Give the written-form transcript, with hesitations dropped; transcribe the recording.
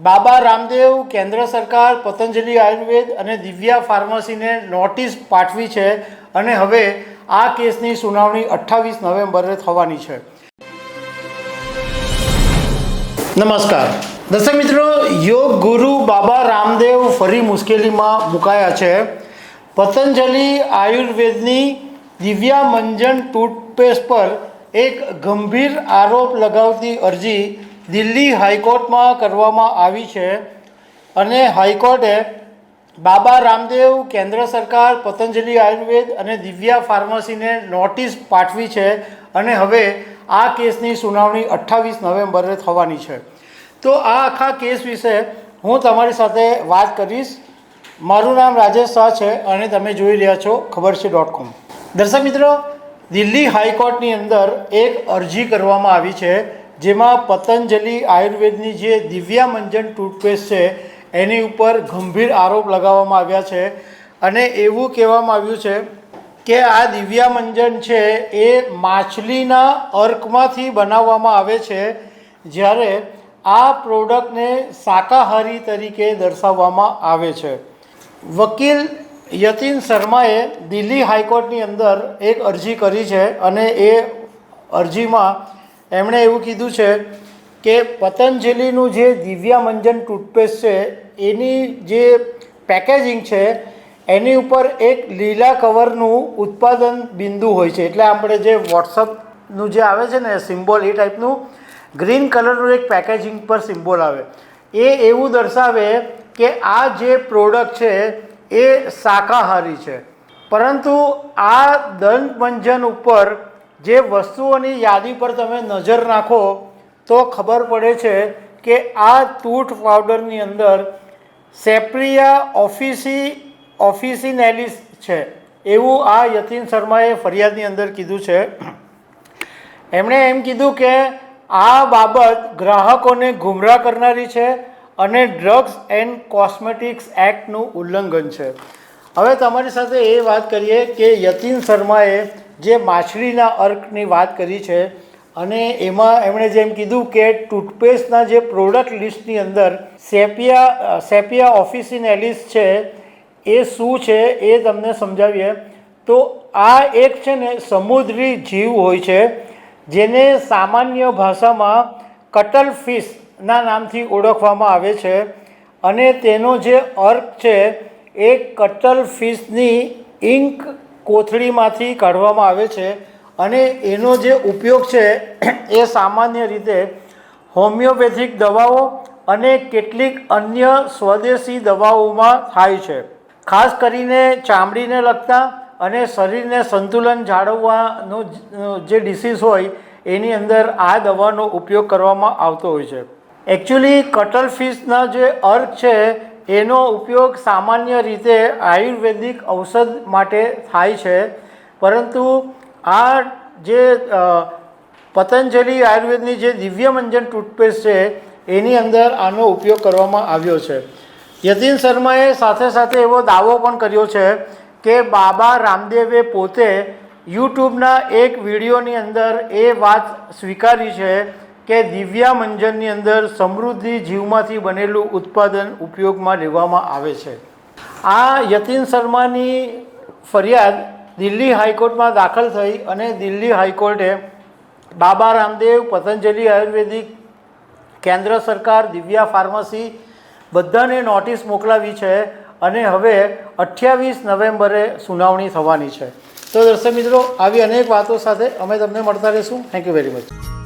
બાબા રામદેવ, કેન્દ્ર સરકાર, પતંજલિ આયુર્વેદ અને દિવ્યા ફાર્મસીને નોટિસ પાઠવી છે અને હવે આ કેસની સુનાવણી 28 નવેમ્બરે થવાની છે. નમસ્કાર દર્શક મિત્રો, યોગ ગુરુ બાબા રામદેવ ફરી મુશ્કેલીમાં મુકાયા છે. પતંજલિ આયુર્વેદની દિવ્યા મંજન ટૂથપેસ્ટ પર એક ગંભીર આરોપ લગાવતી અરજી દિલ્હી હાઈકોર્ટમાં કરવામાં આવી છે અને હાઈકોર્ટે બાબા રામદેવ, કેન્દ્ર સરકાર, પતંજલિ આયુર્વેદ અને દિવ્યા ફાર્મસીને નોટિસ પાઠવી છે અને હવે આ કેસની સુનાવણી 28 નવેમ્બરે થવાની છે. તો આ આખા કેસ વિશે હું તમારી સાથે વાત કરીશ. મારું નામ રાજેશ શાહ છે અને તમે જોઈ રહ્યા છો ખબરછે.com. દર્શક મિત્રો, દિલ્હી હાઈકોર્ટની અંદર એક અરજી કરવામાં આવી છે જેમાં પતંજલિ આયુર્વેદની જે દિવ્યા મંજન ટૂથપેસ્ટ છે એની ઉપર ગંભીર આરોપ લગાવવામાં આવ્યા છે અને એવું કહેવામાં આવ્યું છે કે આ દિવ્યા મંજન છે એ માછલીના અર્કમાંથી બનાવવામાં આવે છે, જ્યારે આ પ્રોડક્ટને શાકાહારી તરીકે દર્શાવવામાં આવે છે. વકીલ યતિન શર્માએ દિલ્હી હાઈકોર્ટની અંદર એક અરજી કરી છે અને એ અરજીમાં એમણે એવું કીધું છે કે પતંજલિનું જે દિવ્યા મંજન ટૂથપેસ્ટ છે એની જે પેકેજિંગ છે એની ઉપર એક લીલા કવરનું ઉત્પાદન બિંદુ હોય છે. એટલે આપણે જે વોટ્સઅપનું જે આવે છે ને સિમ્બોલ, એ ટાઈપનું ગ્રીન કલરનું એક પેકેજિંગ પર સિમ્બોલ આવે, એ એવું દર્શાવે કે આ જે પ્રોડક્ટ છે એ શાકાહારી છે. પરંતુ આ દંત મંજન ઉપર જે વસ્તુઓની યાદી પર તમે નજર નાખો તો ખબર પડે છે કે આ ટૂથ પાવડરની અંદર સેપ્રિયા ઓફિસિનેલિસ છે, એવું આ યતિન શર્માએ ફરિયાદની અંદર કીધું છે. એમણે એમ કીધું કે આ બાબત ગ્રાહકોને ગુમરાહ કરનારી છે અને ડ્રગ્સ એન્ડ કોસ્મેટિક્સ એક્ટનું ઉલ્લંઘન છે. હવે તમારી સાથે એ વાત કરીએ કે યતિન શર્માએ જે માછલીના અર્કની વાત કરી છે અને એમાં એમણે જેમ કીધું કે ટૂથપેસ્ટના જે પ્રોડક્ટ લિસ્ટની અંદર સેપિયા ઓફિસિનેલિસ છે એ શું છે એ તમને સમજાવીએ તો આ એક છે ને સમુદ્રી જીવ હોય છે જેને સામાન્ય ભાષામાં કટલ ફિશના નામથી ઓળખવામાં આવે છે અને તેનો જે અર્ક છે એ કટલ ફિશની ઇંક કોથળીમાંથી કાઢવામાં આવે છે અને એનો જે ઉપયોગ છે એ સામાન્ય રીતે હોમિયોપેથિક દવાઓ અને કેટલીક અન્ય સ્વદેશી દવાઓમાં થાય છે. ખાસ કરીને ચામડીને લગતા અને શરીરને સંતુલન જાળવવાનો જે ડિસીઝ હોય એની અંદર આ દવાનો ઉપયોગ કરવામાં આવતો હોય છે. એકચ્યુઅલી કટલ ફિશના જે અર્ક છે એનો ઉપયોગ સામાન્ય રીતે આયુર્વેદિક ઔષધ માટે થાય છે, પરંતુ આ જે પતંજલિ આયુર્વેદની જે દિવ્ય મંજન ટૂથપેસ્ટ છે એની અંદર આનો ઉપયોગ કરવામાં આવ્યો છે. યતિન શર્માએ સાથે સાથે એવો દાવો પણ કર્યો છે કે બાબા રામદેવે પોતે યુટ્યુબના એક વિડીયોની અંદર એ વાત સ્વીકારી છે કે દિવ્યા મંજનની અંદર સમૃદ્ધિ જીવમાંથી બનેલું ઉત્પાદન ઉપયોગમાં લેવામાં આવે છે. આ યતિન શર્માની ફરિયાદ દિલ્હી હાઈકોર્ટમાં દાખલ થઈ અને દિલ્હી હાઈકોર્ટે બાબા રામદેવ, પતંજલિ આયુર્વેદિક, કેન્દ્ર સરકાર, દિવ્યા ફાર્મસી બધાને નોટિસ મોકલાવી છે અને હવે 28 નવેમ્બરે સુનાવણી થવાની છે. તો દર્શક મિત્રો, આવી અનેક વાતો સાથે અમે તમને મળતા રહીશું. Thank you very much.